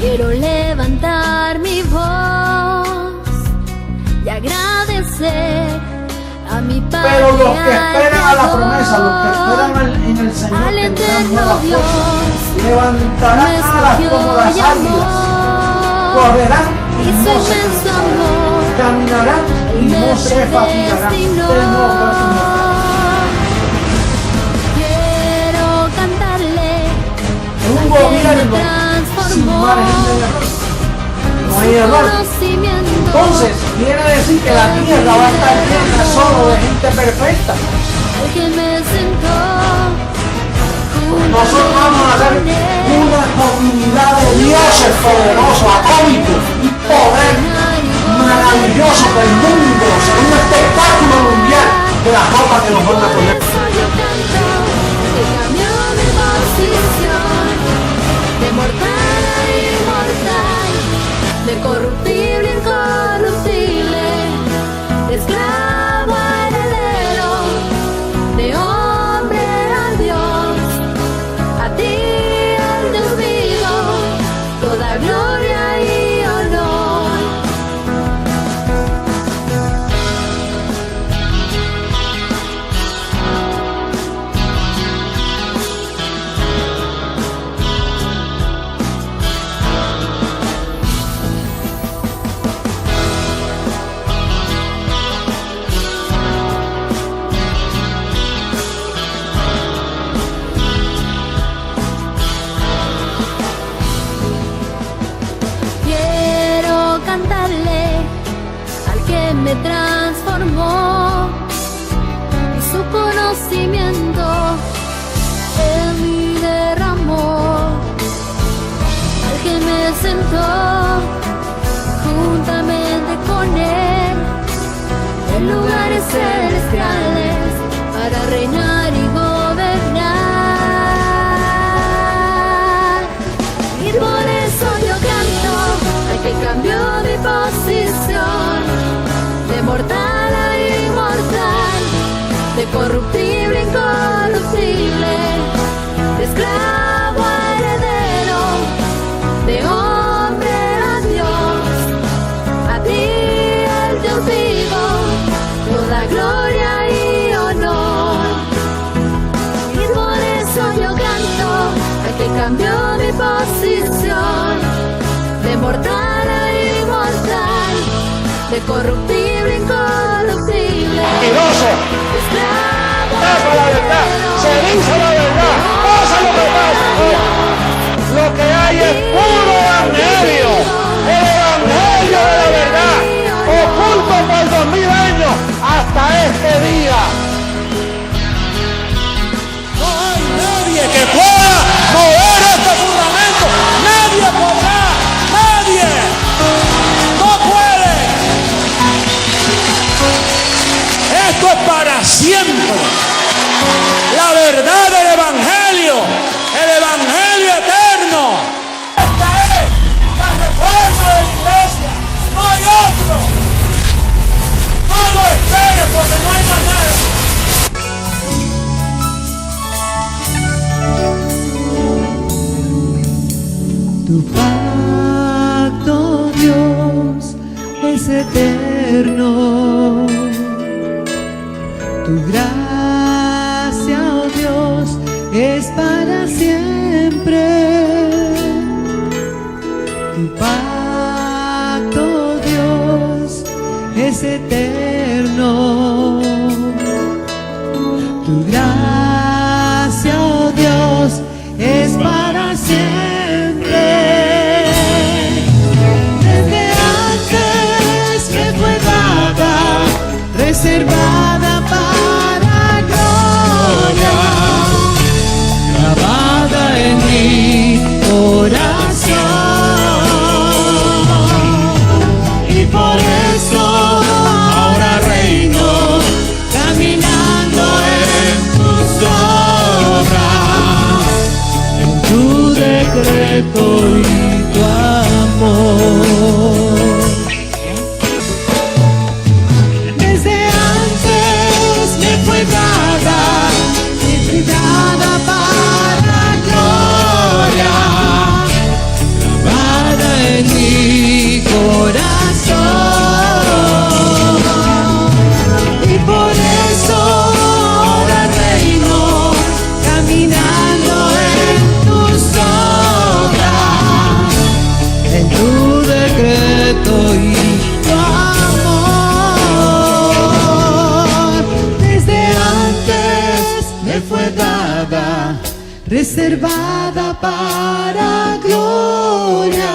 Quiero levantar mi voz y agradecer a mi Padre. Pero los que esperan a la promesa, los que esperan en el Señor, al tendrán eterno nuevas Dios, fuerzas, levantarán alas como las águilas, correrán y no se cansarán, caminarán y no se fatigarán. Quiero cantarle En un gobierno sin margen de error, no hay error. Entonces quiere decir que la tierra va a estar llena solo de gente perfecta. Nosotros vamos a ser una comunidad de dioses poderosos, atómicos y poder maravilloso del mundo, será un espectáculo mundial de la ropa que nos van a poner. De mortal a inmortal, de corruptible a incorruptible, de esclavo a heredero, de hombre a Dios, a ti al Dios vivo, toda gloria y honor. Me transformó y su conocimiento en mí derramó, al que me sentó juntamente con él en lugares celestiales para reinar y gobernar. Y por eso yo canto al que cambió mi posición, de mortal a inmortal, de corruptible a incorruptible, de esclavo a heredero, de hombre a Dios, a ti el Dios vivo, toda gloria y honor. Y por eso yo canto al que cambió mi posición, de mortal a inmortal, de corruptible, incorruptible, Mentiroso, tapa la verdad, se dice la verdad, pasa lo que pasa. Lo que hay es puro evangelio, el evangelio de la verdad, oculto por 2000 años hasta este día. No hay nadie que pueda mover este fundamento, nadie podrá, nadie. Esto es para siempre. La verdad del evangelio, el evangelio eterno. Esta es la reforma de la iglesia. No hay otro. No lo esperes porque no hay más nada. Tu pacto, Dios, es eterno. Tu gracia, oh Dios, es para siempre. Tu pacto, Dios, es eterno. Tu gracia, oh Dios, es para siempre. Desde antes me fue dada, reservada para gloria, grabada en mi corazón, y por eso ahora reino, caminando en tus obras, en tu decreto y tu amor. Para gloria, grabada reservada para gloria,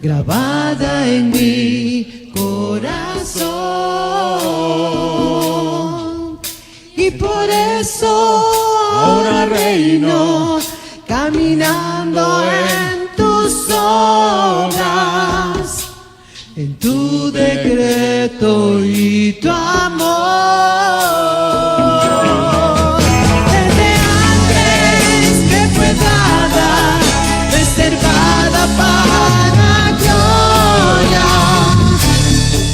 grabada en mi corazón. Y por eso ahora reino, caminando en tus obras, en tu decreto y tu amor. Desde antes que fue dada, reservada para gloria,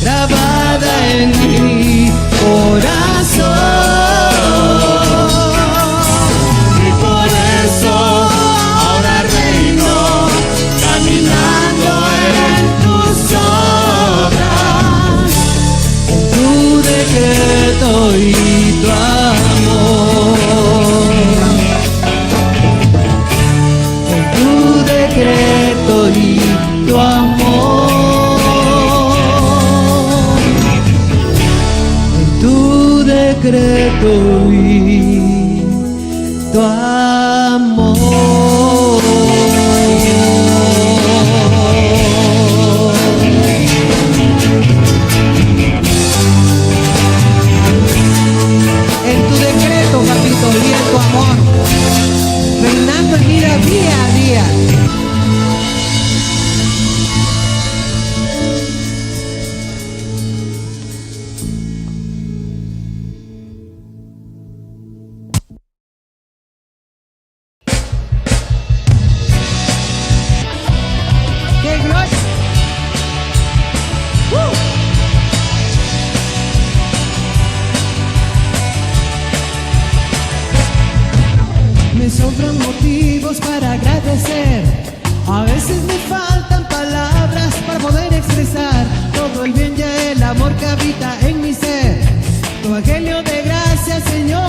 grabada en mi corazón. Y por eso ahora reino, caminando en tus obras, en tu decreto y tu amor, en tu decreto y tu amor, en tu decreto y tu amor. En tu decreto, papito, y en tu amor, reinando en vida día a día. ¡Qué gloria! Me sobran motivos para agradecer. A veces me faltan palabras para poder expresar todo el bien y el amor que habita en mi ser. Tu evangelio de gracia, Señor.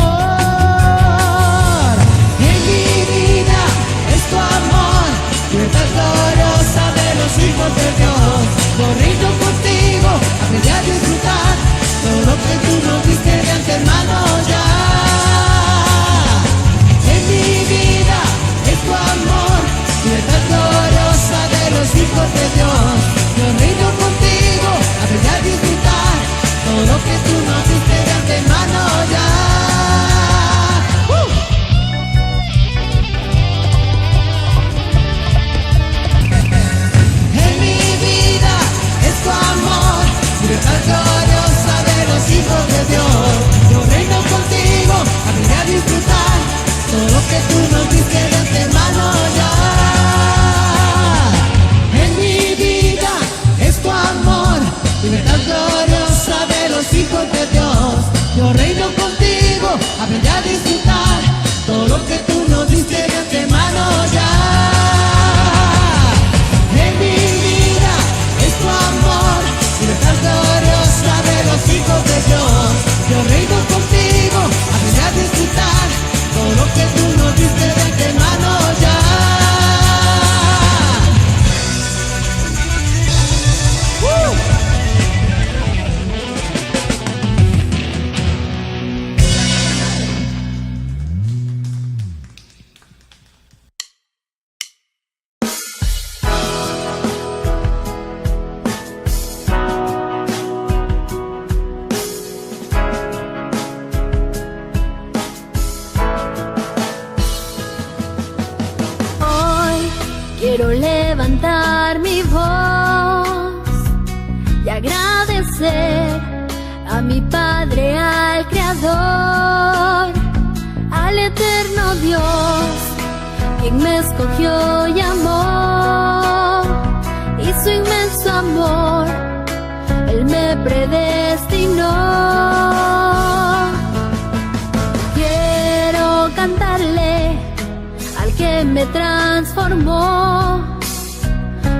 En mi vida es tu amor, libertad gloriosa de los hijos de Dios. Corriendo contigo, aprendí a disfrutar todo lo que tú nos diste de antemano ya. En mi vida es tu amor, libertad gloriosa de los hijos de Dios. Yo reino contigo, aprendí a disfrutar todo lo que tú nos diste de antemano ya. En mi vida es tu amor, libertad gloriosa de los hijos de Dios. Yo reino contigo, aprendí a disfrutar todo lo que tú nos diste de antemano ya. En mi vida es tu amor, libertad gloriosa de los hijos de Dios. Yo reino contigo, aprendí a disfrutar todo lo que tú nos diste de antemano ya. En mi vida es tu amor, libertad gloriosa de los hijos de Dios. Yo reino contigo, aprendí a disfrutar todo lo que tú nos diste de antemano ya. Quiero levantar mi voz y agradecer a mi Padre, al Creador, al eterno Dios, quien me escogió y amó, y su inmenso amor, Él me predestinó. Quiero cantarle al que me transformó,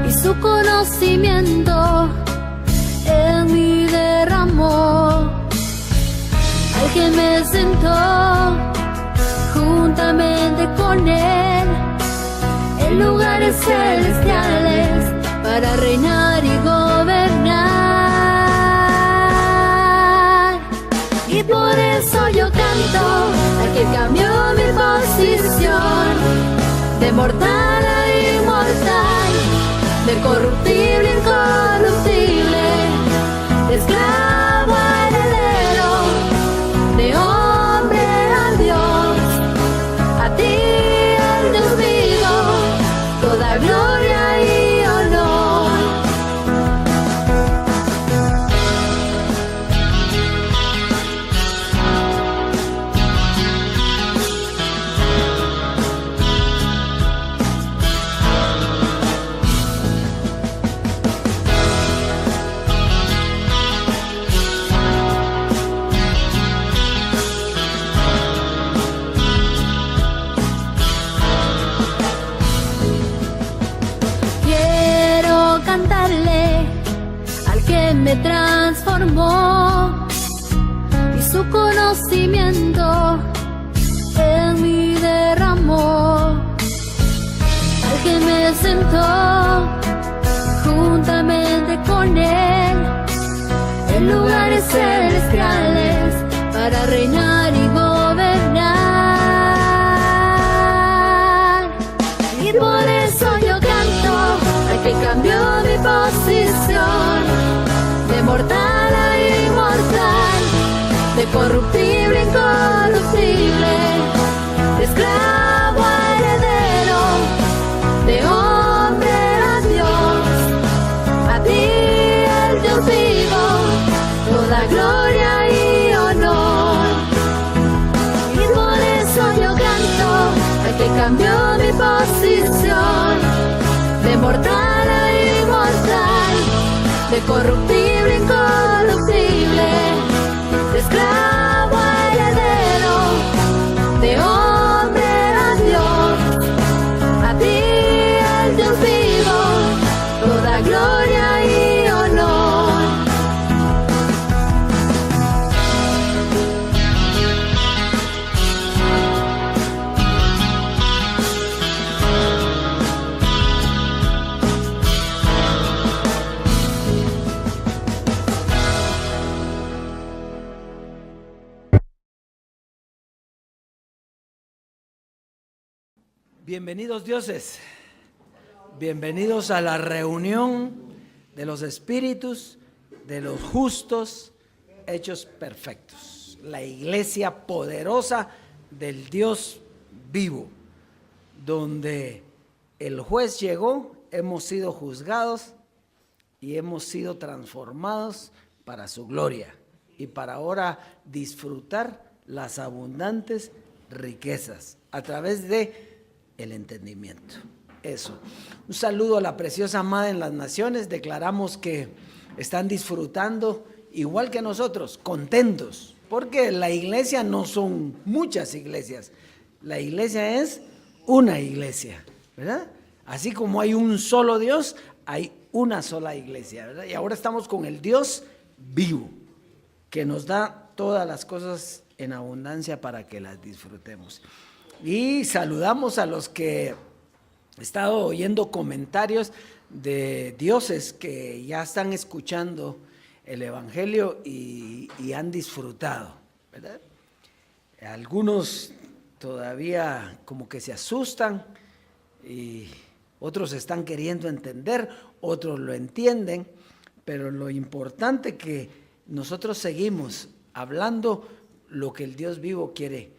y su conocimiento en mí derramó, al que me sentó juntamente con Él en lugares celestiales para reinar y gobernar. Y por eso yo canto. canto al que cambió mi posición, de mortal a inmortal, de corruptible a incorruptible, de esclavo a heredero, de hombre a Dios, a ti el Dios vivo, toda gloria y honor. Quiero cantarle al que me transformó y su conocimiento en mí derramó, al que me sentó juntamente con él en lugares celestiales para reinar y gobernar. Y por eso yo canto al que cambió mi posición, de mortal a inmortal, de corruptible a incorruptible, de esclavo a heredero, de hombre a Dios, a ti el Dios vivo, toda gloria y honor. Y por eso yo canto al que cambió mi posición, de mortal a inmortal, de corruptible a incorruptible, de esclavo a heredero, de hombre a Dios, a ti el Dios vivo, toda gloria y honor. Bienvenidos dioses, bienvenidos a la reunión de los espíritus, de los justos, hechos perfectos. La iglesia poderosa del Dios vivo, donde el juez llegó, hemos sido juzgados y hemos sido transformados para su gloria y para ahora disfrutar las abundantes riquezas a través de el entendimiento. Eso. Un saludo a la preciosa amada en las naciones. Declaramos que están disfrutando igual que nosotros, contentos, porque la iglesia no son muchas iglesias. La iglesia es una iglesia, ¿verdad? Así como hay un solo Dios, hay una sola iglesia, ¿verdad? Y ahora estamos con el Dios vivo, que nos da todas las cosas en abundancia para que las disfrutemos. Y saludamos a los que he estado oyendo comentarios de dioses que ya están escuchando el Evangelio y han disfrutado, ¿verdad? Algunos todavía como que se asustan y otros están queriendo entender, otros lo entienden, pero lo importante que nosotros seguimos hablando lo que el Dios vivo quiere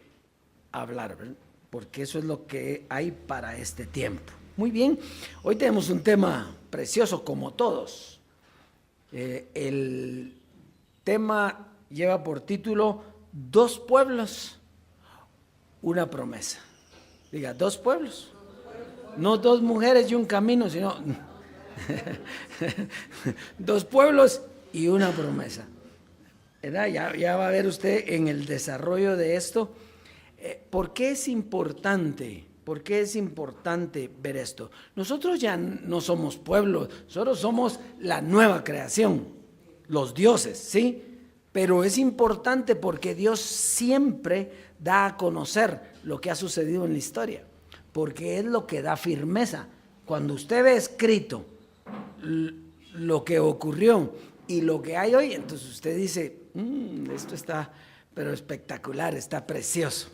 hablar, ¿verdad? Porque eso es lo que hay para este tiempo. Muy bien, hoy tenemos un tema precioso como todos. El tema lleva por título Dos pueblos, una promesa. Diga, dos pueblos. No dos mujeres y un camino, sino dos pueblos y una promesa. ¿Verdad? Ya va a ver usted en el desarrollo de esto. ¿Por qué es importante? ¿Por qué es importante ver esto? Nosotros ya no somos pueblo, nosotros somos la nueva creación, los dioses, ¿sí? Pero es importante porque Dios siempre da a conocer lo que ha sucedido en la historia, porque es lo que da firmeza. Cuando usted ve escrito lo que ocurrió y lo que hay hoy, entonces usted dice, esto está pero espectacular, está precioso.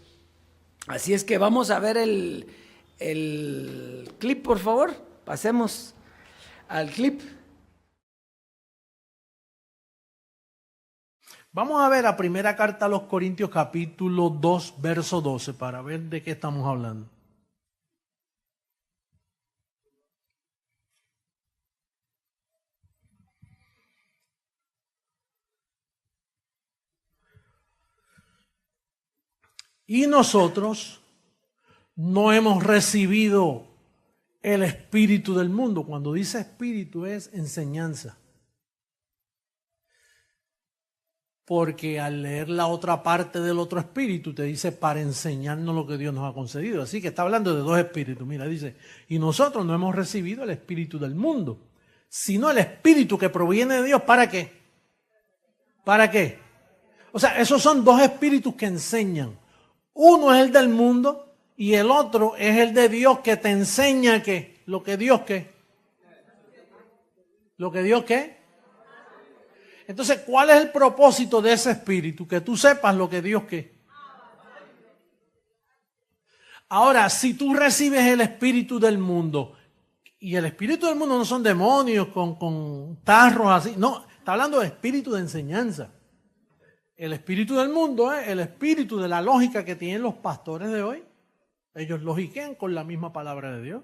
Así es que vamos a ver el clip, por favor. Pasemos al clip. Vamos a ver la primera carta a los Corintios capítulo 2, verso 12, para ver de qué estamos hablando. Y nosotros no hemos recibido el espíritu del mundo. Cuando dice espíritu es enseñanza. Porque al leer la otra parte del otro espíritu te dice para enseñarnos lo que Dios nos ha concedido. Así que está hablando de dos espíritus. Mira, dice, y nosotros no hemos recibido el espíritu del mundo, sino el espíritu que proviene de Dios. ¿Para qué? ¿Para qué? O sea, esos son dos espíritus que enseñan. Uno es el del mundo y el otro es el de Dios que te enseña que lo que Dios qué. ¿Lo que Dios qué? Entonces, ¿cuál es el propósito de ese espíritu? Que tú sepas lo que Dios qué. Ahora, si tú recibes el espíritu del mundo, y el espíritu del mundo no son demonios con tarros así, no, está hablando de espíritu de enseñanza. El espíritu del mundo es el espíritu de la lógica que tienen los pastores de hoy. Ellos logiquean con la misma palabra de Dios.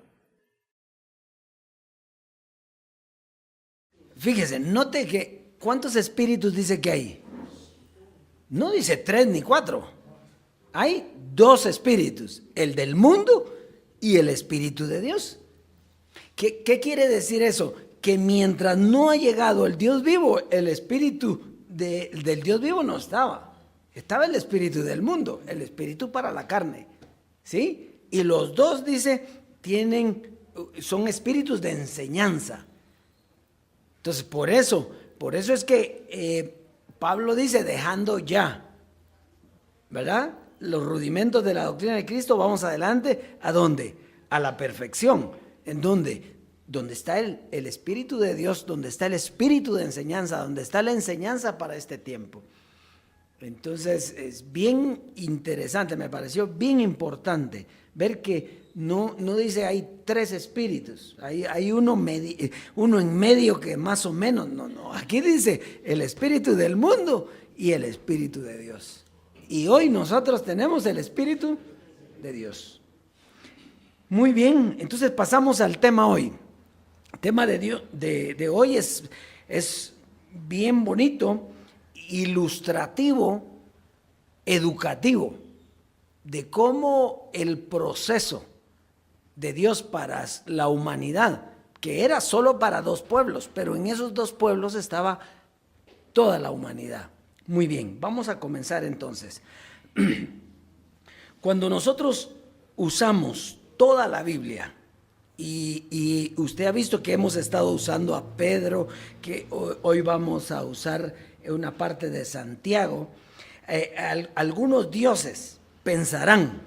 Fíjese, note que ¿cuántos espíritus dice que hay? No dice 3 ni 4. Hay 2 espíritus, el del mundo y el espíritu de Dios. ¿Qué quiere decir eso? Que mientras no ha llegado el Dios vivo, el espíritu del Dios vivo no estaba. Estaba el espíritu del mundo, el espíritu para la carne, ¿sí? Y los dos, dice, son espíritus de enseñanza. Entonces, por eso es que Pablo dice, dejando ya, ¿verdad?, los rudimentos de la doctrina de Cristo, vamos adelante, ¿a dónde? A la perfección. ¿En dónde? Donde está el Espíritu de Dios, donde está el espíritu de enseñanza, donde está la enseñanza para este tiempo. Entonces es bien interesante, me pareció bien importante ver que no dice hay 3 espíritus, hay uno en medio que más o menos, no, aquí dice el espíritu del mundo y el espíritu de Dios. Y hoy nosotros tenemos el espíritu de Dios. Muy bien, entonces pasamos al tema hoy. El tema de hoy es bien bonito, ilustrativo, educativo, de cómo el proceso de Dios para la humanidad, que era solo para 2 pueblos, pero en esos 2 pueblos estaba toda la humanidad. Muy bien, vamos a comenzar entonces. Cuando nosotros usamos toda la Biblia, y usted ha visto que hemos estado usando a Pedro, que hoy vamos a usar una parte de Santiago, algunos dioses pensarán,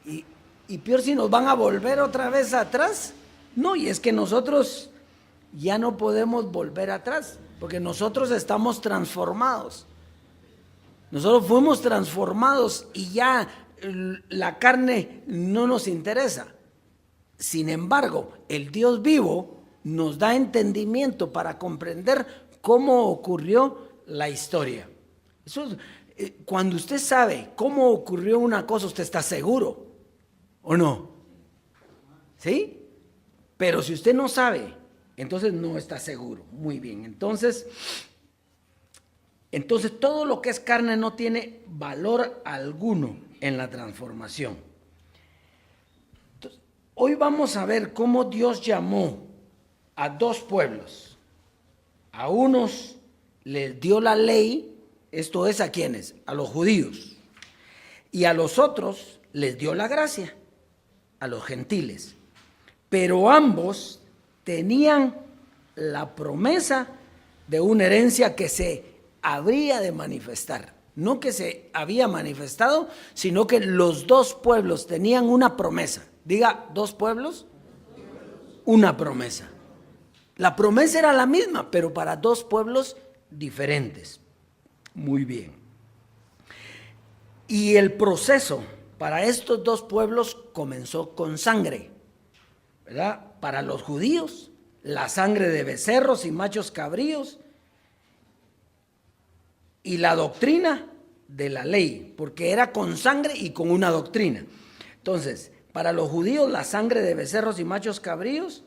y peor si nos van a volver otra vez atrás. No, y es que nosotros ya no podemos volver atrás, porque nosotros estamos transformados. Nosotros fuimos transformados y ya la carne no nos interesa. Sin embargo, el Dios vivo nos da entendimiento para comprender cómo ocurrió la historia. Eso, cuando usted sabe cómo ocurrió una cosa, usted está seguro, ¿o no? ¿Sí? Pero si usted no sabe, entonces no está seguro. Muy bien, entonces todo lo que es carne no tiene valor alguno en la transformación. Hoy vamos a ver cómo Dios llamó a 2 pueblos. A unos les dio la ley, esto es, ¿a quiénes? A los judíos. Y a los otros les dio la gracia, a los gentiles. Pero ambos tenían la promesa de una herencia que se habría de manifestar. No que se había manifestado, sino que los 2 pueblos tenían una promesa. Diga, 2 pueblos, una promesa. La promesa era la misma, pero para 2 pueblos diferentes. Muy bien. Y el proceso para estos dos pueblos comenzó con sangre, ¿verdad? Para los judíos, la sangre de becerros y machos cabríos y la doctrina de la ley, porque era con sangre y con una doctrina. Entonces, para los judíos, la sangre de becerros y machos cabríos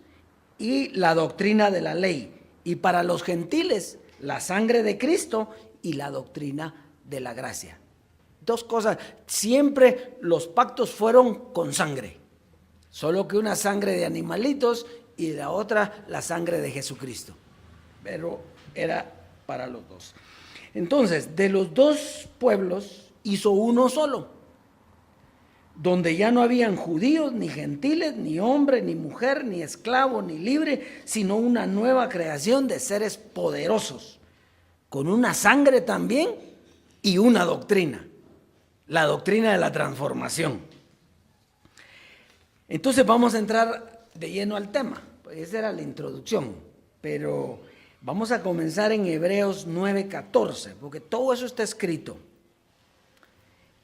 y la doctrina de la ley. Y para los gentiles, la sangre de Cristo y la doctrina de la gracia. Dos cosas, siempre los pactos fueron con sangre, solo que una sangre de animalitos y la otra la sangre de Jesucristo, pero era para los dos. Entonces, de los dos pueblos hizo uno solo, donde ya no habían judíos, ni gentiles, ni hombre, ni mujer, ni esclavo, ni libre, sino una nueva creación de seres poderosos, con una sangre también y una doctrina, la doctrina de la transformación. Entonces vamos a entrar de lleno al tema, pues esa era la introducción, pero vamos a comenzar en Hebreos 9:14, porque todo eso está escrito.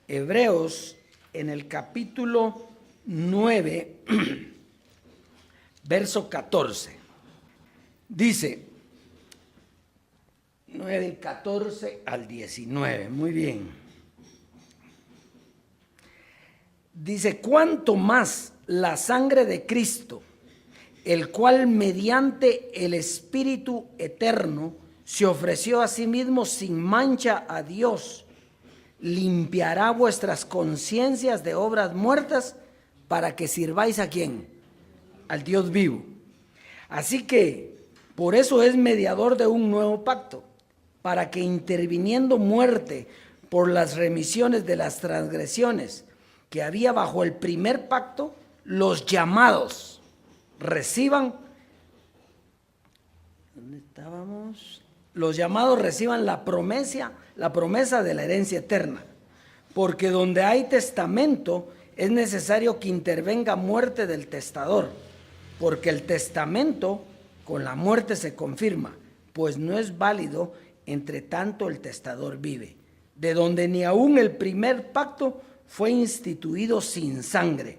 Hebreos en el capítulo 9, verso 14, dice, 9 del 14 al 19, muy bien. Dice, cuánto más la sangre de Cristo, el cual mediante el Espíritu eterno se ofreció a sí mismo sin mancha a Dios, limpiará vuestras conciencias de obras muertas para que sirváis ¿a quién? Al Dios vivo. Así que por eso es mediador de un nuevo pacto, para que interviniendo muerte por las remisiones de las transgresiones que había bajo el primer pacto, los llamados reciban, ¿dónde estábamos? Los llamados reciban la promesa de la herencia eterna, porque donde hay testamento es necesario que intervenga muerte del testador, porque el testamento con la muerte se confirma, pues no es válido entre tanto el testador vive, de donde ni aun el primer pacto fue instituido sin sangre,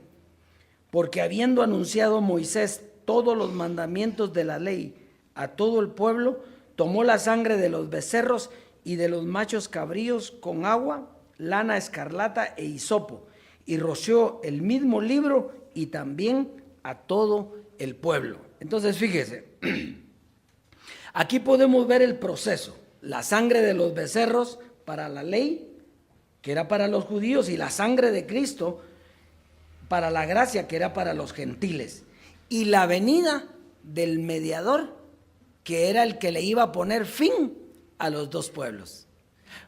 porque habiendo anunciado Moisés todos los mandamientos de la ley a todo el pueblo, tomó la sangre de los becerros y de los machos cabríos con agua, lana escarlata e hisopo, y roció el mismo libro y también a todo el pueblo. Entonces fíjese, aquí podemos ver el proceso, la sangre de los becerros para la ley, que era para los judíos, y la sangre de Cristo para la gracia, que era para los gentiles, y la venida del mediador, que era el que le iba a poner fin a los dos pueblos.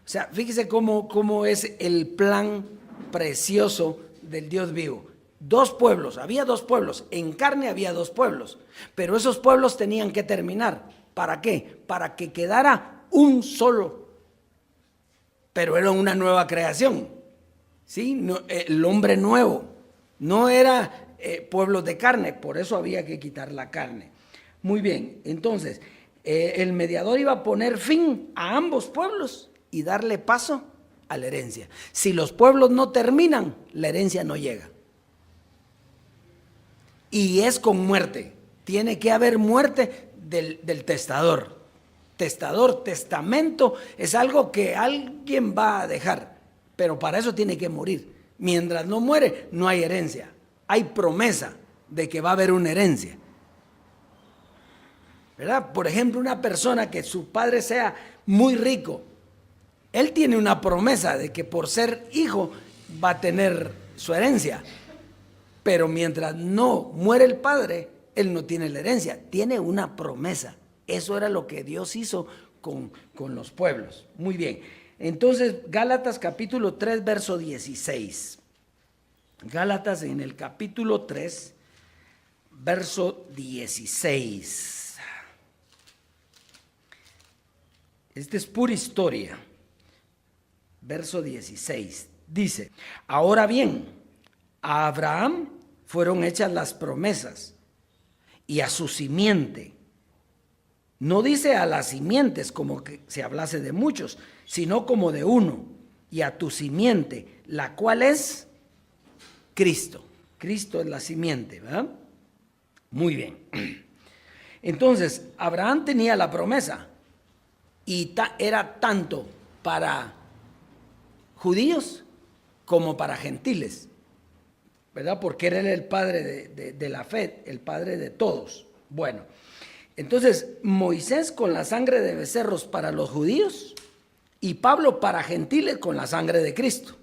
O sea, fíjese cómo es el plan precioso del Dios vivo. Dos pueblos, había dos pueblos, en carne había dos pueblos, pero esos pueblos tenían que terminar. ¿Para qué? Para que quedara un solo, pero era una nueva creación, ¿sí? No, el hombre nuevo, no era pueblos de carne, por eso había que quitar la carne. Muy bien, entonces, el mediador iba a poner fin a ambos pueblos y darle paso a la herencia. Si los pueblos no terminan, la herencia no llega. Y es con muerte, tiene que haber muerte del testador. Testador, testamento, es algo que alguien va a dejar, pero para eso tiene que morir. Mientras no muere, no hay herencia. Hay promesa de que va a haber una herencia, ¿verdad? Por ejemplo, una persona que su padre sea muy rico, él tiene una promesa de que por ser hijo va a tener su herencia, pero mientras no muere el padre, él no tiene la herencia, tiene una promesa. Eso era lo que Dios hizo con los pueblos. Muy bien. Entonces, Gálatas capítulo 3, verso 16. Gálatas en el capítulo 3, verso 16. Esta es pura historia. Verso 16. Dice, ahora bien, a Abraham fueron hechas las promesas y a su simiente. No dice a las simientes como que se hablase de muchos, sino como de uno, y a tu simiente, la cual es Cristo. Cristo es la simiente, ¿verdad? Muy bien. Entonces, Abraham tenía la promesa y era tanto para judíos como para gentiles, ¿verdad? Porque él era el padre de la fe, el padre de todos. Bueno, entonces Moisés con la sangre de becerros para los judíos y Pablo para gentiles con la sangre de Cristo.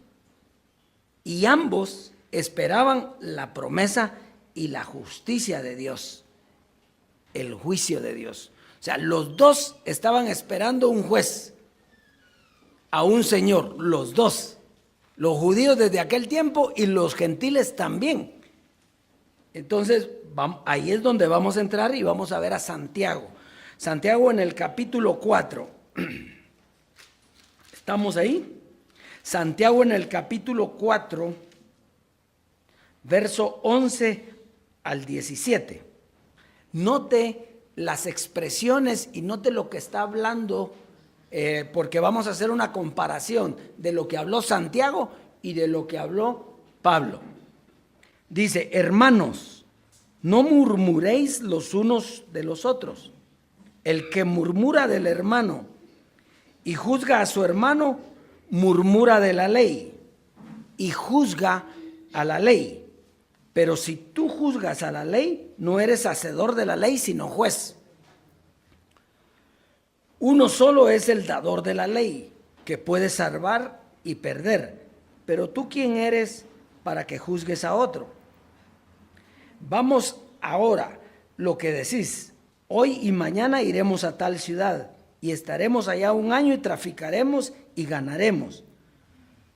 Y ambos esperaban la promesa y la justicia de Dios, el juicio de Dios. O sea, los dos estaban esperando un juez, a un Señor, los dos, los judíos desde aquel tiempo y los gentiles también. Entonces, ahí es donde vamos a entrar y vamos a ver a Santiago. Santiago en el capítulo 4. ¿Estamos ahí? Santiago en el capítulo 4, verso 11 al 17. Note las expresiones y note lo que está hablando, porque vamos a hacer una comparación de lo que habló Santiago y de lo que habló Pablo. Dice: hermanos, no murmuréis los unos de los otros. El que murmura del hermano y juzga a su hermano, murmura de la ley y juzga a la ley. Pero si tú juzgas a la ley, no eres hacedor de la ley, sino juez. Uno solo es el dador de la ley, que puede salvar y perder. Pero tú, ¿quién eres para que juzgues a otro? Vamos ahora, lo que decís. Hoy y mañana iremos a tal ciudad y estaremos allá un año y traficaremos y ganaremos.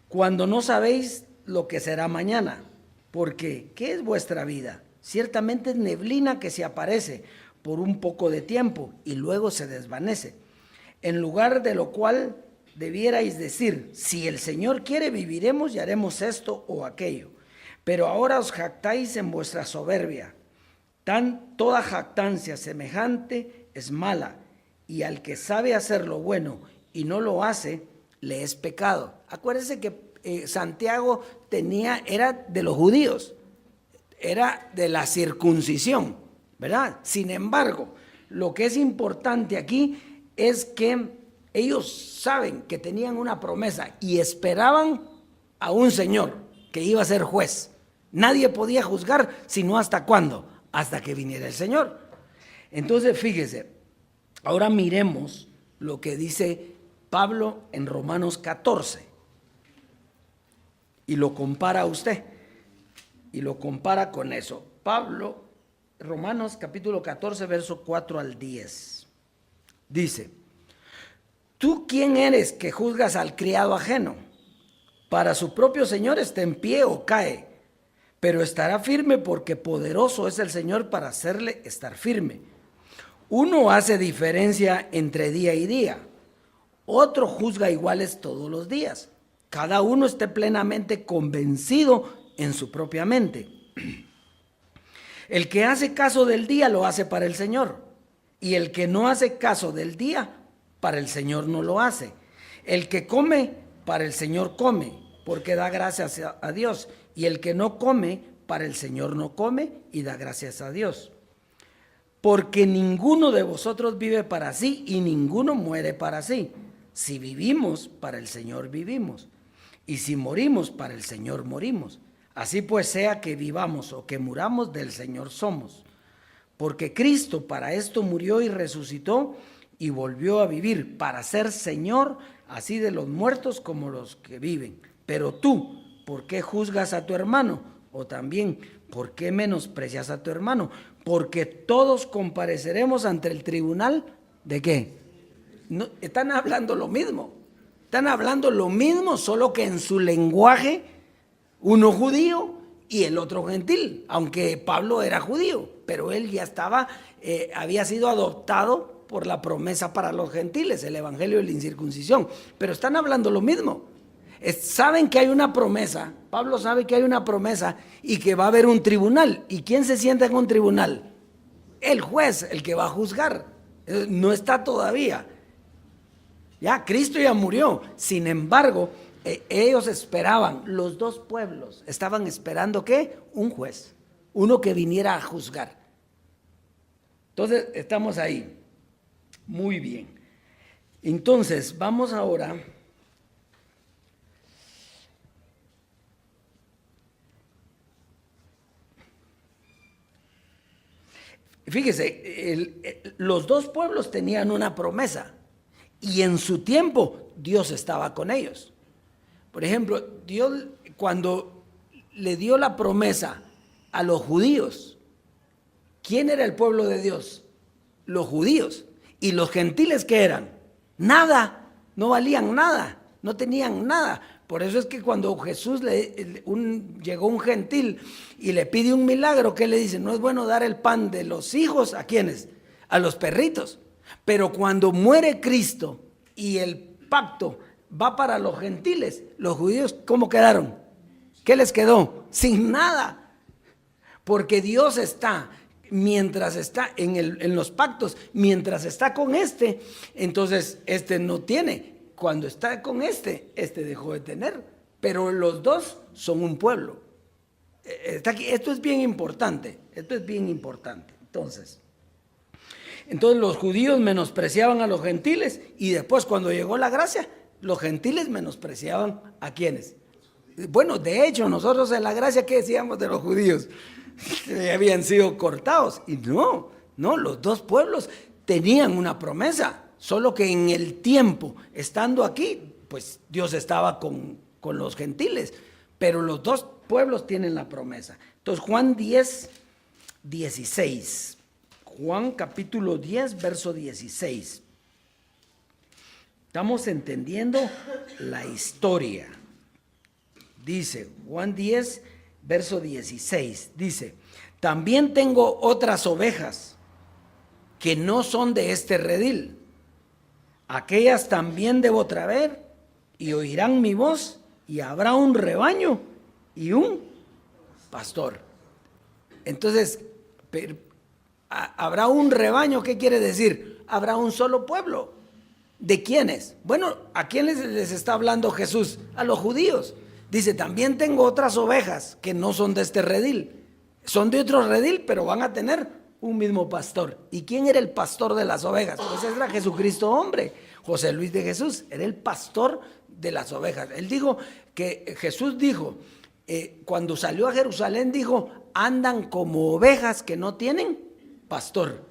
Cuando no sabéis lo que será mañana. Porque, ¿qué es vuestra vida? Ciertamente es neblina que se aparece por un poco de tiempo y luego se desvanece. En lugar de lo cual debierais decir: si el Señor quiere, viviremos y haremos esto o aquello. Pero ahora os jactáis en vuestra soberbia. Toda jactancia semejante es mala, y al que sabe hacer lo bueno y no lo hace, le es pecado. Acuérdense que Santiago era de los judíos, era de la circuncisión, ¿verdad? Sin embargo, lo que es importante aquí es que ellos saben que tenían una promesa y esperaban a un Señor que iba a ser juez. Nadie podía juzgar sino hasta cuándo, hasta que viniera el Señor. Entonces, fíjese, ahora miremos lo que dice Pablo en Romanos 14. Y lo compara a usted, y lo compara con eso. Pablo, Romanos capítulo 14, verso 4 al 10. Dice: ¿tú quién eres que juzgas al criado ajeno? Para su propio Señor esté en pie o cae, pero estará firme porque poderoso es el Señor para hacerle estar firme. Uno hace diferencia entre día y día, otro juzga iguales todos los días. Cada uno esté plenamente convencido en su propia mente. El que hace caso del día lo hace para el Señor, y el que no hace caso del día, para el Señor no lo hace. El que come, para el Señor come, porque da gracias a Dios, y el que no come, para el Señor no come y da gracias a Dios. Porque ninguno de vosotros vive para sí y ninguno muere para sí. Si vivimos, para el Señor vivimos. Y si morimos, para el Señor morimos. Así pues, sea que vivamos o que muramos, del Señor somos. Porque Cristo para esto murió y resucitó y volvió a vivir, para ser Señor así de los muertos como los que viven. Pero tú, ¿por qué juzgas a tu hermano? O también, ¿por qué menosprecias a tu hermano? Porque todos compareceremos ante el tribunal, ¿de qué? No, están hablando lo mismo. Están hablando lo mismo, solo que en su lenguaje, uno judío y el otro gentil, aunque Pablo era judío, pero él ya había sido adoptado por la promesa para los gentiles, el evangelio de la incircuncisión, pero están hablando lo mismo. Saben que hay una promesa, Pablo sabe que hay una promesa y que va a haber un tribunal. ¿Y quién se sienta en un tribunal? El juez, el que va a juzgar. No está todavía. Ya, Cristo ya murió. Sin embargo, Ellos esperaban, los dos pueblos estaban esperando ¿qué? Un juez, uno que viniera a juzgar. Entonces, estamos ahí. Muy bien. Entonces, vamos ahora fíjese, los dos pueblos tenían una promesa y en su tiempo Dios estaba con ellos. Por ejemplo, Dios cuando le dio la promesa a los judíos, ¿quién era el pueblo de Dios? Los judíos. ¿Y los gentiles qué eran? Nada, no valían nada, no tenían nada. Por eso es que cuando Jesús llegó un gentil y le pide un milagro, ¿qué le dice? No es bueno dar el pan de los hijos, ¿a quiénes? A los perritos. Pero cuando muere Cristo y el pacto va para los gentiles, los judíos, ¿cómo quedaron? ¿Qué les quedó? Sin nada. Porque Dios está, mientras está en los pactos, mientras está con entonces no tiene. Cuando está con este dejó de tener, pero los dos son un pueblo. Está aquí. Esto es bien importante, Entonces los judíos menospreciaban a los gentiles y después cuando llegó la gracia, los gentiles menospreciaban ¿a quiénes? Bueno, de hecho, nosotros en la gracia, ¿qué decíamos de los judíos? Que habían sido cortados. Y no, los dos pueblos tenían una promesa. Solo que en el tiempo, estando aquí, pues Dios estaba con los gentiles, pero los dos pueblos tienen la promesa. Entonces Juan 10, 16, Juan capítulo 10, verso 16. Estamos entendiendo la historia. Dice Juan 10, verso 16, dice, también tengo otras ovejas que no son de este redil. Aquellas también debo traer y oirán mi voz y habrá un rebaño y un pastor. Entonces, habrá un rebaño, ¿qué quiere decir? Habrá un solo pueblo. ¿De quiénes? Bueno, ¿a quiénes les está hablando Jesús? A los judíos. Dice, también tengo otras ovejas que no son de este redil. Son de otro redil, pero van a tener un mismo pastor. ¿Y quién era el pastor de las ovejas? Pues era Jesucristo hombre. José Luis de Jesús era el pastor de las ovejas. Él dijo que Jesús dijo, cuando salió a Jerusalén dijo, andan como ovejas que no tienen pastor.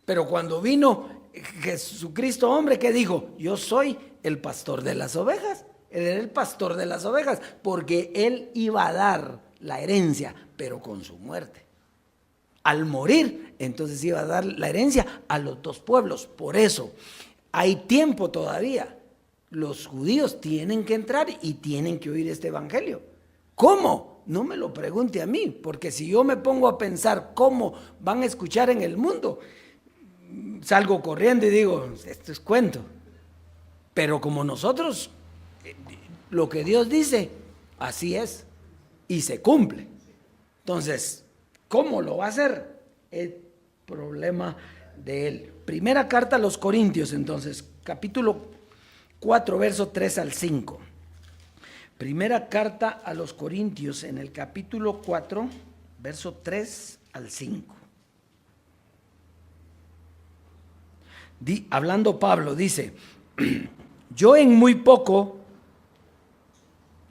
Pero cuando vino Jesucristo hombre, ¿qué dijo? Yo soy el pastor de las ovejas. Él era el pastor de las ovejas porque él iba a dar la herencia, pero con su muerte. Al morir, entonces iba a dar la herencia a los dos pueblos. Por eso, hay tiempo todavía. Los judíos tienen que entrar y tienen que oír este evangelio. ¿Cómo? No me lo pregunte a mí, porque si yo me pongo a pensar cómo van a escuchar en el mundo, salgo corriendo y digo, esto es cuento. Pero como nosotros, lo que Dios dice, así es y se cumple. Entonces, ¿cómo lo va a hacer? El problema de él. Primera carta a los Corintios, entonces, capítulo 4, verso 3 al 5. Primera carta a los Corintios, en el capítulo 4, verso 3 al 5. Hablando Pablo, dice, yo en muy poco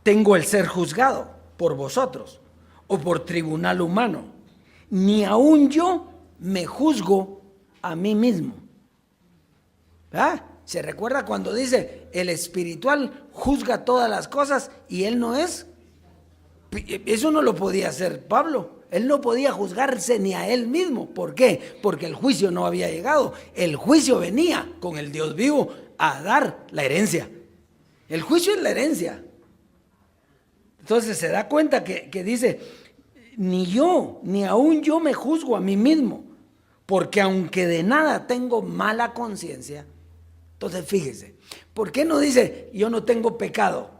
tengo el ser juzgado por vosotros o por tribunal humano, ni aun yo me juzgo a mí mismo. ¿Ah? ¿Se recuerda cuando dice el espiritual juzga todas las cosas y él no es? Eso no lo podía hacer Pablo. Él no podía juzgarse ni a él mismo. ¿Por qué? Porque el juicio no había llegado. El juicio venía con el Dios vivo a dar la herencia. El juicio es la herencia. Entonces se da cuenta que dice, ni aún yo me juzgo a mí mismo, porque aunque de nada tengo mala conciencia. Entonces fíjese, ¿por qué no dice yo no tengo pecado?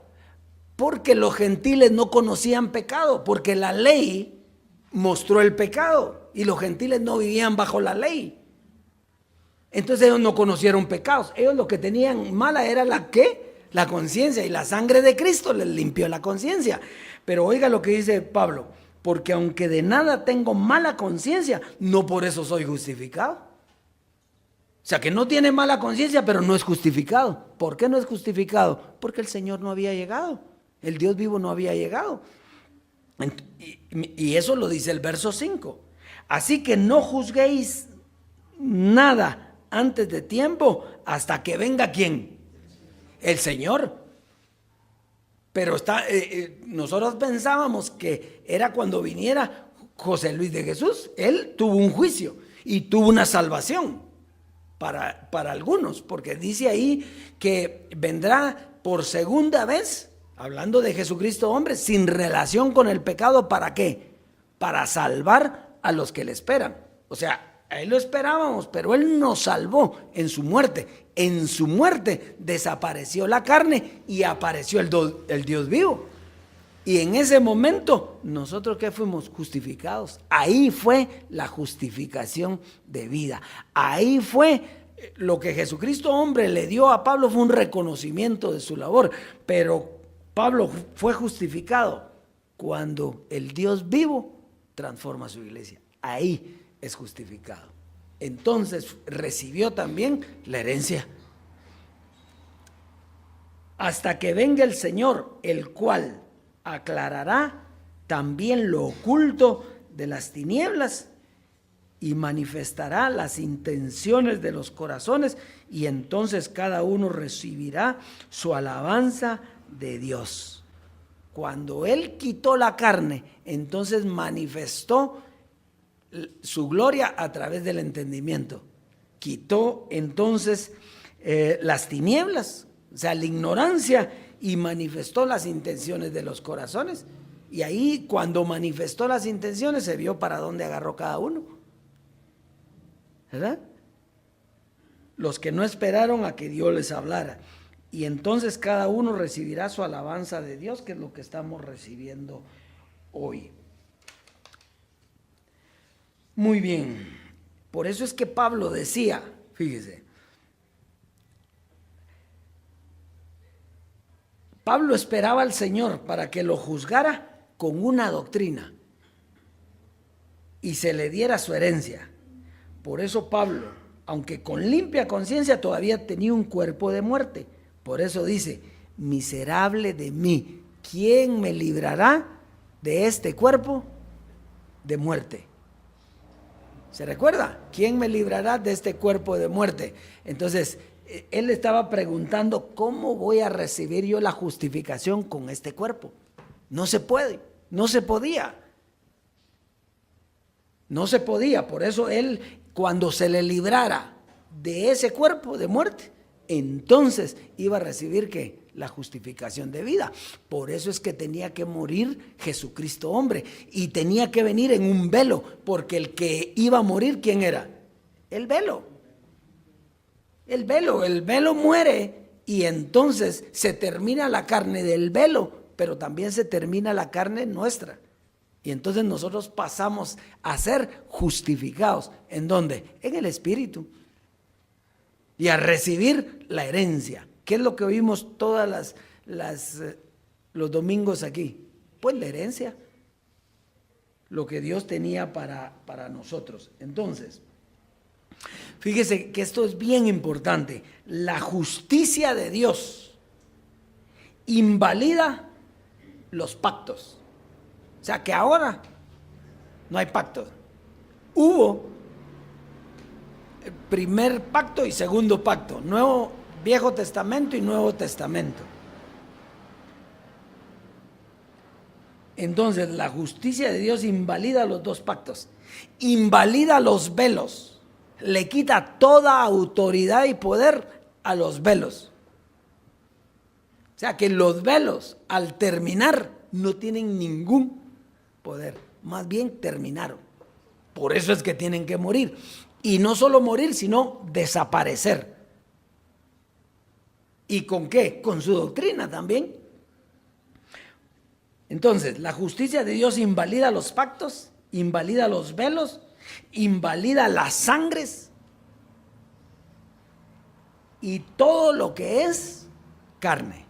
Porque los gentiles no conocían pecado, porque la ley mostró el pecado y los gentiles no vivían bajo la ley. Entonces ellos no conocieron pecados. Ellos lo que tenían mala era la conciencia, y la sangre de Cristo les limpió la conciencia. Pero oiga lo que dice Pablo, porque aunque de nada tengo mala conciencia, no por eso soy justificado. O sea que no tiene mala conciencia, pero no es justificado. ¿Por qué no es justificado? Porque el Señor no había llegado, el Dios vivo no había llegado. Y eso lo dice el verso 5. Así que no juzguéis nada antes de tiempo hasta que venga ¿quién? El Señor. Pero nosotros pensábamos que era cuando viniera José Luis de Jesús. Él tuvo un juicio y tuvo una salvación para algunos, porque dice ahí que vendrá por segunda vez, hablando de Jesucristo hombre, sin relación con el pecado. ¿Para qué? Para salvar a los que le esperan. O sea, a Él lo esperábamos, pero Él nos salvó en su muerte. En su muerte desapareció la carne y apareció el Dios vivo. Y en ese momento, nosotros ¿qué fuimos? Justificados. Ahí fue la justificación de vida. Ahí fue lo que Jesucristo hombre le dio a Pablo, fue un reconocimiento de su labor. Pero Pablo fue justificado cuando el Dios vivo transforma su iglesia. Ahí es justificado. Entonces recibió también la herencia. Hasta que venga el Señor, el cual aclarará también lo oculto de las tinieblas y manifestará las intenciones de los corazones, y entonces cada uno recibirá su alabanza de Dios. Cuando Él quitó la carne, entonces manifestó su gloria a través del entendimiento. Quitó entonces las tinieblas, o sea, la ignorancia, y manifestó las intenciones de los corazones. Y ahí, cuando manifestó las intenciones, se vio para dónde agarró cada uno, ¿verdad? Los que no esperaron a que Dios les hablara. Y entonces cada uno recibirá su alabanza de Dios, que es lo que estamos recibiendo hoy. Muy bien. Por eso es que Pablo decía, fíjese, Pablo esperaba al Señor para que lo juzgara con una doctrina y se le diera su herencia. Por eso Pablo, aunque con limpia conciencia, todavía tenía un cuerpo de muerte. Por eso dice, miserable de mí, ¿quién me librará de este cuerpo de muerte? ¿Se recuerda? ¿Quién me librará de este cuerpo de muerte? Entonces, él estaba preguntando, ¿cómo voy a recibir yo la justificación con este cuerpo? No se puede, no se podía. No se podía, por eso él, cuando se le librara de ese cuerpo de muerte, entonces iba a recibir ¿qué? La justificación de vida. Por eso es que tenía que morir Jesucristo hombre, y tenía que venir en un velo, porque el que iba a morir, ¿quién era? El velo. El velo muere, y entonces se termina la carne del velo, pero también se termina la carne nuestra. Y entonces nosotros pasamos a ser justificados. ¿En dónde? En el Espíritu. Y a recibir la herencia. ¿Qué es lo que oímos todas los domingos aquí? Pues la herencia. Lo que Dios tenía para nosotros. Entonces, fíjese que esto es bien importante. La justicia de Dios invalida los pactos. O sea que ahora no hay pacto. Hubo primer pacto y segundo pacto, Viejo Testamento y Nuevo Testamento. Entonces la justicia de Dios invalida los dos pactos, invalida los velos, le quita toda autoridad y poder a los velos. O sea que los velos al terminar no tienen ningún poder, más bien terminaron. Por eso es que tienen que morir. Y no solo morir, sino desaparecer. ¿Y con qué? Con su doctrina también. Entonces, la justicia de Dios invalida los pactos, invalida los velos, invalida las sangres y todo lo que es carne.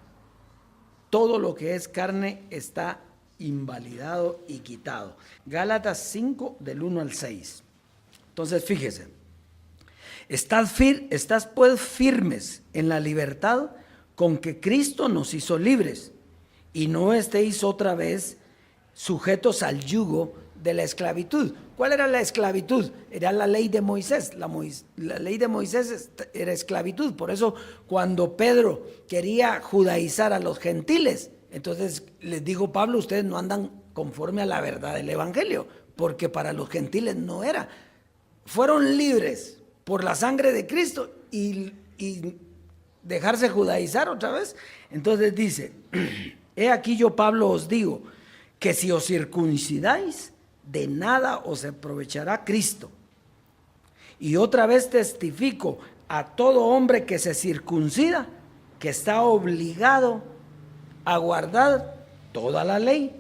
Todo lo que es carne está invalidado y quitado. Gálatas 5 del 1 al 6. Entonces fíjese, estás pues firmes en la libertad con que Cristo nos hizo libres, y no estéis otra vez sujetos al yugo de la esclavitud. ¿Cuál era la esclavitud? Era la ley de Moisés. La ley de Moisés era esclavitud. Por eso cuando Pedro quería judaizar a los gentiles, entonces les dijo Pablo, ustedes no andan conforme a la verdad del evangelio, porque para los gentiles no era. Fueron libres por la sangre de Cristo y dejarse judaizar otra vez. Entonces dice, he aquí yo Pablo os digo, que si os circuncidáis, de nada os aprovechará Cristo. Y otra vez testifico a todo hombre que se circuncida, que está obligado a guardar toda la ley.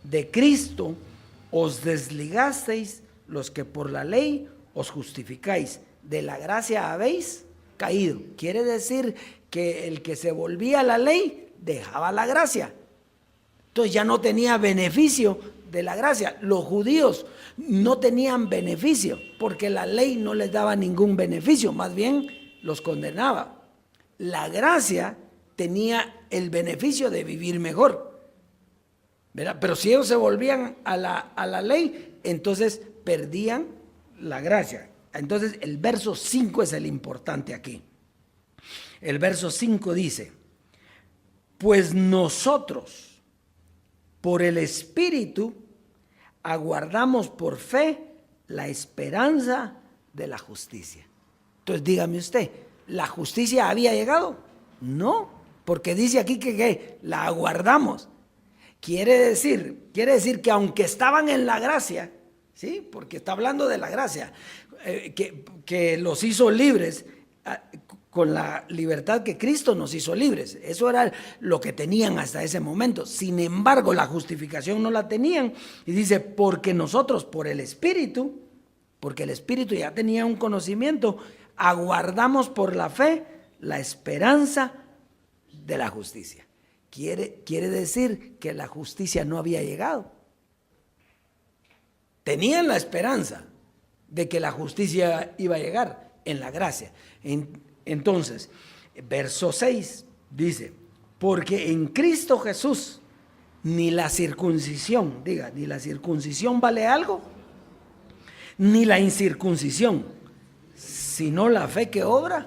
De Cristo os desligasteis los que por la ley os justificáis. De la gracia habéis caído. Quiere decir que el que se volvía a la ley dejaba la gracia. Entonces ya no tenía beneficio de la gracia. Los judíos no tenían beneficio porque la ley no les daba ningún beneficio, más bien los condenaba. La gracia tenía el beneficio de vivir mejor, ¿verdad? Pero si ellos se volvían a la ley, entonces perdían la gracia. Entonces el verso 5 es el importante aquí. El verso 5 dice, pues nosotros por el Espíritu aguardamos por fe la esperanza de la justicia. Entonces dígame usted, ¿la justicia había llegado? No, porque dice aquí que la aguardamos. Quiere decir que aunque estaban en la gracia, ¿sí? Porque está hablando de la gracia, que los hizo libres con la libertad que Cristo nos hizo libres. Eso era lo que tenían hasta ese momento. Sin embargo, la justificación no la tenían. Y dice, porque nosotros por el Espíritu, porque el Espíritu ya tenía un conocimiento, aguardamos por la fe la esperanza de la justicia. Quiere decir que la justicia no había llegado. Tenían la esperanza de que la justicia iba a llegar en la gracia. Entonces, verso 6 dice, porque en Cristo Jesús ni la circuncisión, ni la circuncisión vale algo, ni la incircuncisión, sino la fe que obra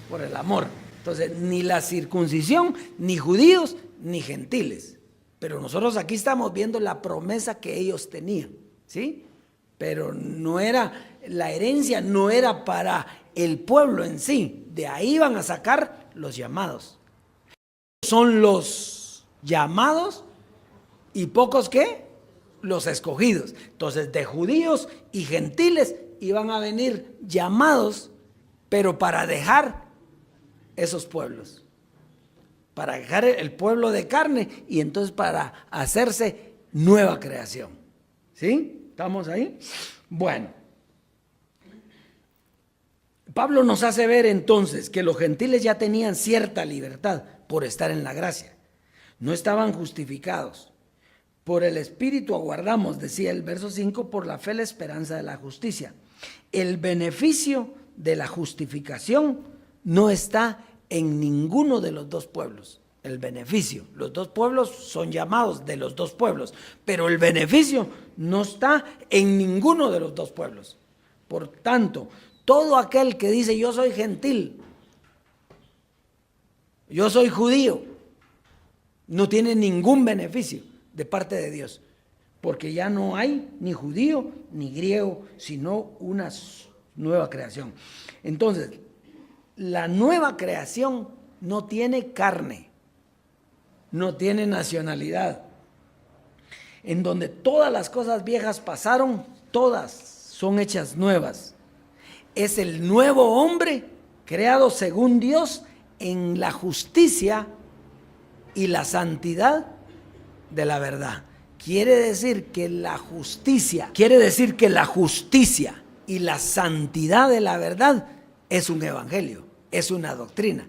por el amor. Entonces, ni la circuncisión, ni judíos, ni gentiles. Pero nosotros aquí estamos viendo la promesa que ellos tenían, ¿sí? Pero no era, la herencia no era para el pueblo en sí. De ahí van a sacar los llamados. Son los llamados y pocos ¿qué? Los escogidos. Entonces, de judíos y gentiles iban a venir llamados, pero para dejar esos pueblos, para dejar el pueblo de carne y entonces para hacerse nueva creación. ¿Sí? ¿Estamos ahí? Bueno, Pablo nos hace ver entonces que los gentiles ya tenían cierta libertad por estar en la gracia. No estaban justificados. Por el Espíritu aguardamos, decía el verso 5, por la fe la esperanza de la justicia. El beneficio de la justificación no está en ninguno de los dos pueblos. El beneficio, los dos pueblos son llamados de los dos pueblos, pero el beneficio no está en ninguno de los dos pueblos. Por tanto, todo aquel que dice yo soy gentil, yo soy judío, no tiene ningún beneficio de parte de Dios, porque ya no hay ni judío ni griego, sino una nueva creación. Entonces, la nueva creación no tiene carne, no tiene nacionalidad. En donde todas las cosas viejas pasaron, todas son hechas nuevas. Es el nuevo hombre creado según Dios en la justicia y la santidad de la verdad. Quiere decir que la justicia y la santidad de la verdad es un evangelio, es una doctrina.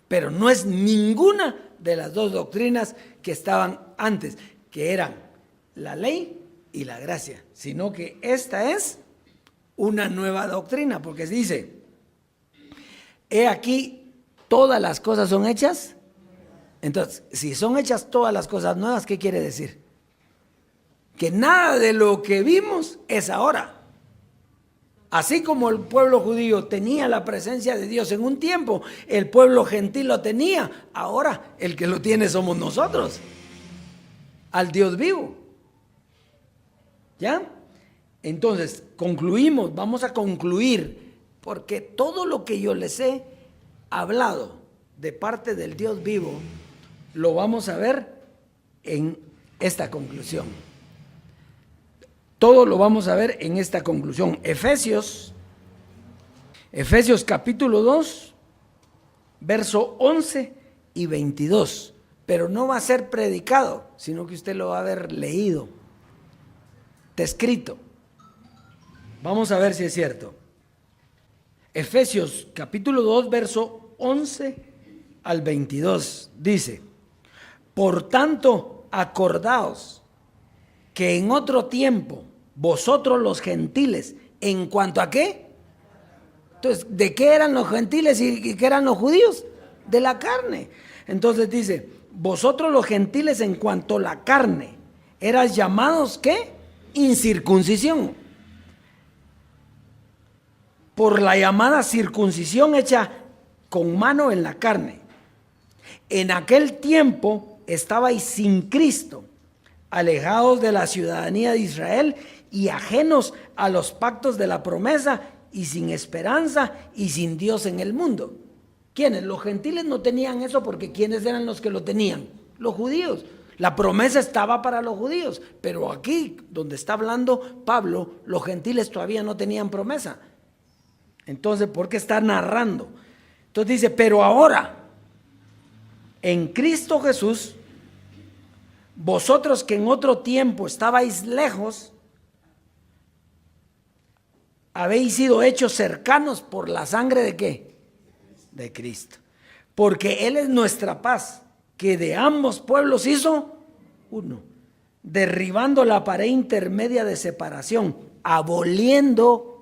pero no es ninguna de las dos doctrinas que estaban antes, que eran la ley y la gracia, sino que esta es una nueva doctrina, porque dice, he aquí, todas las cosas son hechas. Entonces, si son hechas todas las cosas nuevas, ¿qué quiere decir? Que nada de lo que vimos es ahora. Así como el pueblo judío tenía la presencia de Dios en un tiempo, el pueblo gentil lo tenía, ahora el que lo tiene somos nosotros, al Dios vivo. ¿Ya? Entonces, concluimos, vamos a concluir, porque todo lo que yo les he hablado de parte del Dios vivo, lo vamos a ver en esta conclusión. Todo lo vamos a ver en esta conclusión. Efesios capítulo 2, verso 11 y 22. Pero no va a ser predicado, sino que usted lo va a haber leído. Está escrito. Vamos a ver si es cierto. Efesios capítulo 2, verso 11 al 22. Dice, por tanto, acordaos que en otro tiempo vosotros los gentiles, ¿en cuanto a qué? Entonces, ¿de qué eran los gentiles y qué eran los judíos? De la carne. Entonces dice, vosotros los gentiles en cuanto a la carne, eras llamados ¿qué? Incircuncisión. Por la llamada circuncisión hecha con mano en la carne. En aquel tiempo estabais sin Cristo, alejados de la ciudadanía de Israel y ajenos a los pactos de la promesa y sin esperanza y sin Dios en el mundo. ¿Quiénes? Los gentiles no tenían eso porque ¿quiénes eran los que lo tenían? Los judíos. La promesa estaba para los judíos, pero aquí donde está hablando Pablo, los gentiles todavía no tenían promesa. Entonces, ¿por qué está narrando? Entonces dice, pero ahora, en Cristo Jesús, vosotros que en otro tiempo estabais lejos, habéis sido hechos cercanos por la sangre de ¿qué? De Cristo. Porque Él es nuestra paz, que de ambos pueblos hizo uno, derribando la pared intermedia de separación, aboliendo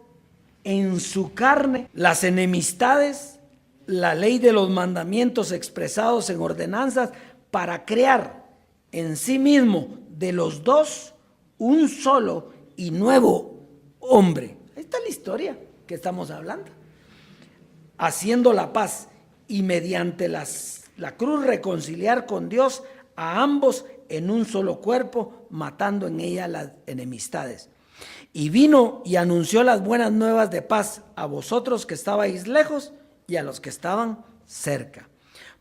en su carne las enemistades, la ley de los mandamientos expresados en ordenanzas, para crear en sí mismo de los dos un solo y nuevo hombre. Ahí está la historia que estamos hablando. Haciendo la paz y mediante la cruz reconciliar con Dios a ambos en un solo cuerpo, matando en ella las enemistades. Y vino y anunció las buenas nuevas de paz a vosotros que estabais lejos y a los que estaban cerca.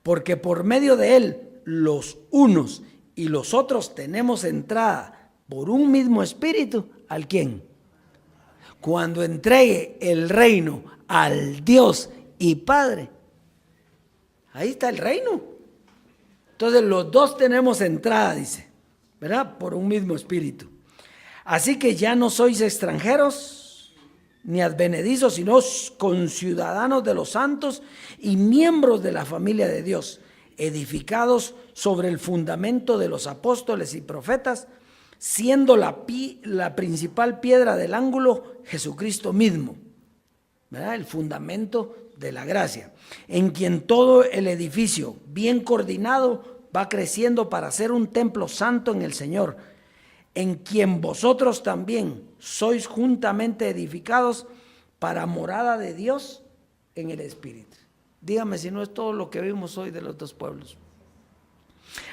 Porque por medio de él, los unos y los otros tenemos entrada por un mismo espíritu, ¿al quién? Cuando entregue el reino al Dios y Padre, ahí está el reino. Entonces los dos tenemos entrada, dice, ¿verdad? Por un mismo espíritu. Así que ya no sois extranjeros ni advenedizos, sino conciudadanos de los santos y miembros de la familia de Dios, edificados sobre el fundamento de los apóstoles y profetas, siendo la principal piedra del ángulo Jesucristo mismo, ¿verdad? El fundamento de la gracia, en quien todo el edificio bien coordinado va creciendo para ser un templo santo en el Señor, en quien vosotros también sois juntamente edificados para morada de Dios en el Espíritu. Dígame si no es todo lo que vimos hoy de los dos pueblos.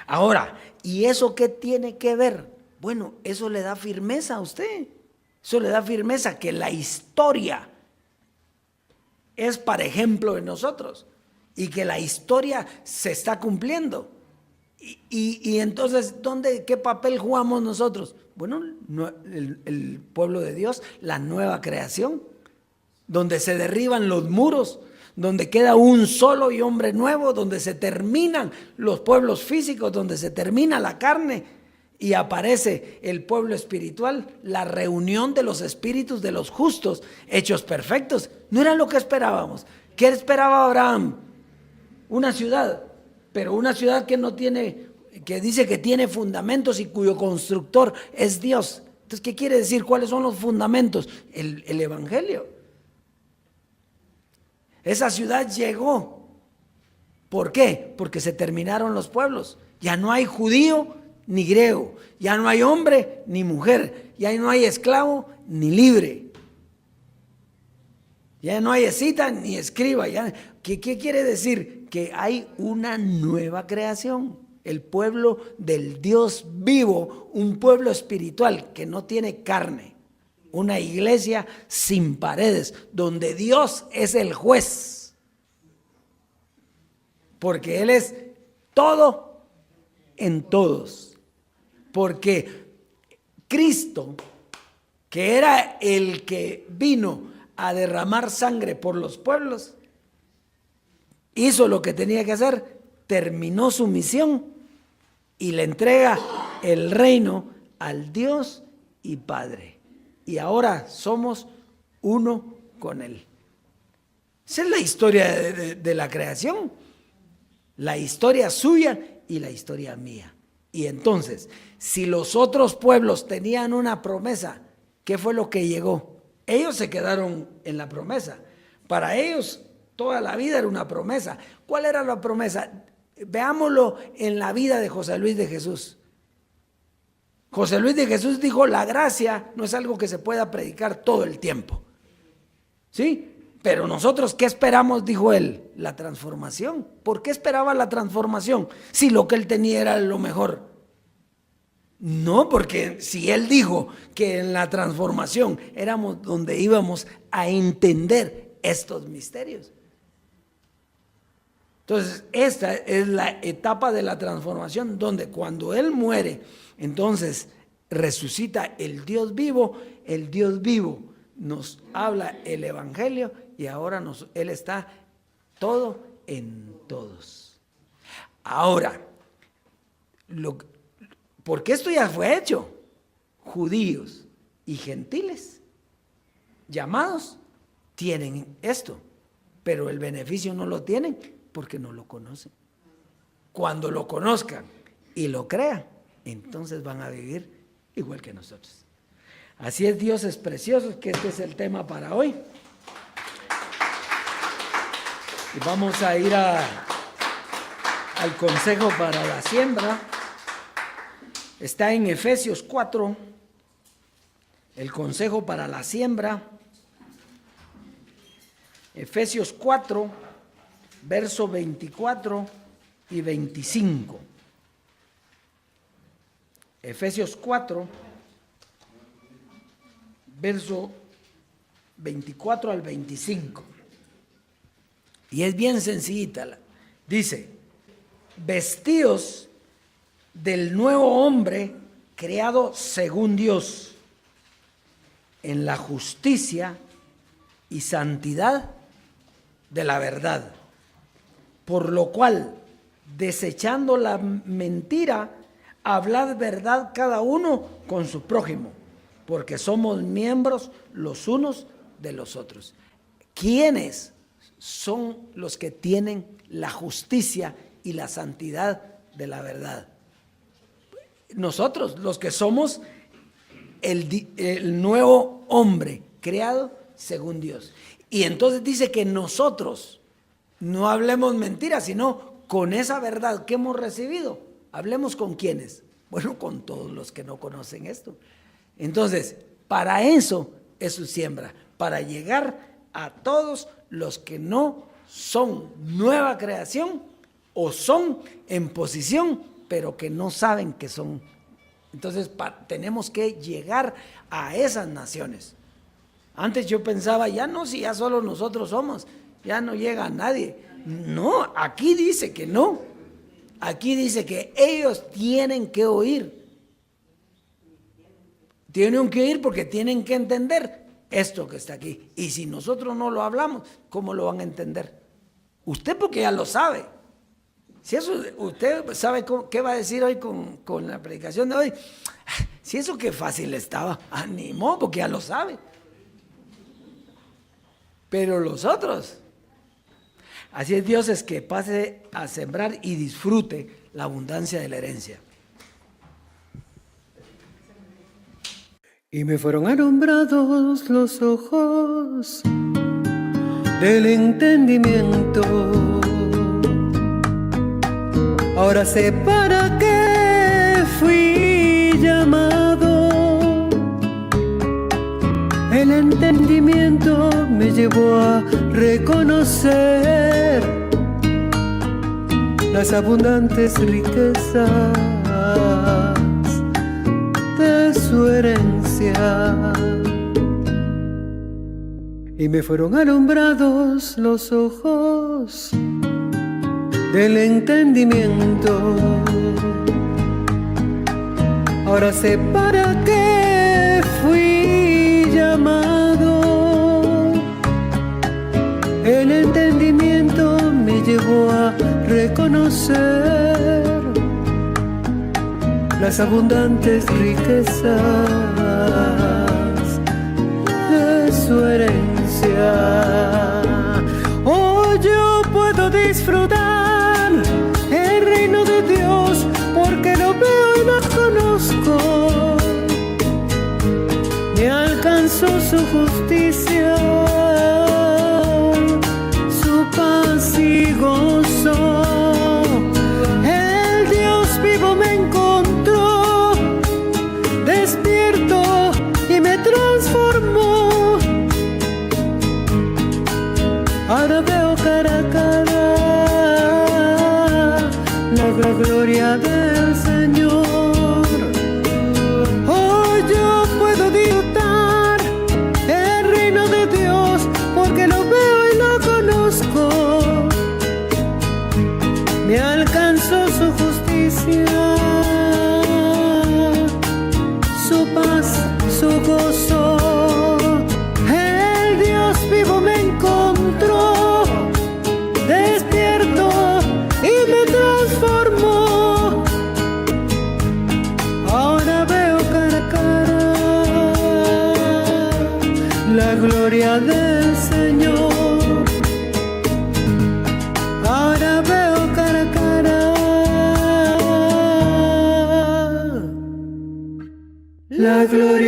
Ahora, ¿y eso qué tiene que ver? Bueno, eso le da firmeza a usted. Eso le da firmeza que la historia es para ejemplo de nosotros y que la historia se está cumpliendo. Y entonces, ¿qué papel jugamos nosotros? Bueno, el pueblo de Dios, la nueva creación, donde se derriban los muros, donde queda un solo y hombre nuevo, donde se terminan los pueblos físicos, donde se termina la carne y aparece el pueblo espiritual, la reunión de los espíritus de los justos, hechos perfectos. No era lo que esperábamos. ¿Qué esperaba Abraham? una ciudad, pero una ciudad que no tiene, que dice que tiene fundamentos y cuyo constructor es Dios. Entonces, ¿qué quiere decir? ¿Cuáles son los fundamentos? El Evangelio. Esa ciudad llegó. ¿Por qué? Porque se terminaron los pueblos. Ya no hay judío ni griego, ya no hay hombre ni mujer, ya no hay esclavo ni libre. Ya no hay escita ni escriba. ¿Qué quiere decir? Que hay una nueva creación. El pueblo del Dios vivo, un pueblo espiritual que no tiene carne. Una iglesia sin paredes, donde Dios es el juez. Porque Él es todo en todos. Porque Cristo, que era el que vino a derramar sangre por los pueblos, hizo lo que tenía que hacer, terminó su misión y le entrega el reino al Dios y Padre. Y ahora somos uno con Él. Esa es la historia de la creación, la historia suya y la historia mía. Y entonces, si los otros pueblos tenían una promesa, ¿qué fue lo que llegó? Ellos se quedaron en la promesa. Para ellos toda la vida era una promesa. ¿Cuál era la promesa? Veámoslo en la vida de José Luis de Jesús. José Luis de Jesús dijo, la gracia no es algo que se pueda predicar todo el tiempo. ¿Sí? Pero nosotros, ¿qué esperamos? Dijo él, la transformación. ¿Por qué esperaba la transformación? Si lo que él tenía era lo mejor. No, porque si él dijo que en la transformación éramos donde íbamos a entender estos misterios. Entonces, esta es la etapa de la transformación donde cuando Él muere, entonces resucita el Dios vivo nos habla el Evangelio y ahora Él está todo en todos. Ahora, porque esto ya fue hecho, judíos y gentiles llamados tienen esto, pero el beneficio no lo tienen porque no lo conocen. Cuando lo conozcan y lo crean, entonces van a vivir igual que nosotros. Así es, Dios es precioso, que este es el tema para hoy. Y vamos a ir al consejo para la siembra. Está en Efesios 4, el consejo para la siembra. Efesios 4, verso 24 y 25. Efesios 4, verso 24 al 25. Y es bien sencillita. Dice, vestíos del nuevo hombre creado según Dios, en la justicia y santidad de la verdad. Por lo cual, desechando la mentira, hablad verdad cada uno con su prójimo, porque somos miembros los unos de los otros. ¿Quiénes son los que tienen la justicia y la santidad de la verdad? Nosotros, los que somos el nuevo hombre creado según Dios. Y entonces dice que nosotros no hablemos mentiras, sino con esa verdad que hemos recibido. Hablemos con quiénes. Bueno, con todos los que no conocen esto. Entonces, para eso es su siembra, para llegar a todos los que no son nueva creación o son en posición, pero que no saben que son. Entonces, tenemos que llegar a esas naciones. Antes yo pensaba, ya no, si ya solo nosotros somos, ya no llega a nadie. No, aquí dice que no. Aquí dice que ellos tienen que oír. Tienen que oír porque tienen que entender esto que está aquí. Y si nosotros no lo hablamos, ¿cómo lo van a entender? Usted porque ya lo sabe. Si eso, usted sabe qué va a decir hoy con la predicación de hoy. Si eso qué fácil estaba, animó porque ya lo sabe. Pero los otros, Así es, Dios es que pase a sembrar y disfrute la abundancia de la herencia. Y me fueron alumbrados los ojos del entendimiento. Ahora sé para qué fui llamado. El entendimiento me llevó a reconocer las abundantes riquezas de su herencia. Y me fueron alumbrados los ojos del entendimiento. Ahora sé para qué fui llamado. El entendimiento me llevó a reconocer las abundantes riquezas de su herencia. Hoy yo puedo disfrutar el reino de Dios porque lo veo y lo conozco. Me alcanzó su justicia, su paz y gozo. El Dios vivo me encontró, despierto y me transformó. Ahora veo cara a cara la gloria del Señor. Hoy yo puedo disfrutar el reino de Dios porque lo veo y lo conozco. Me alcanzó su justicia, su paz, su gozo. El Dios vivo me encontró, despierto y me transformó. Ahora veo cara a cara la gloria del Señor. Ahora veo cara a cara la gloria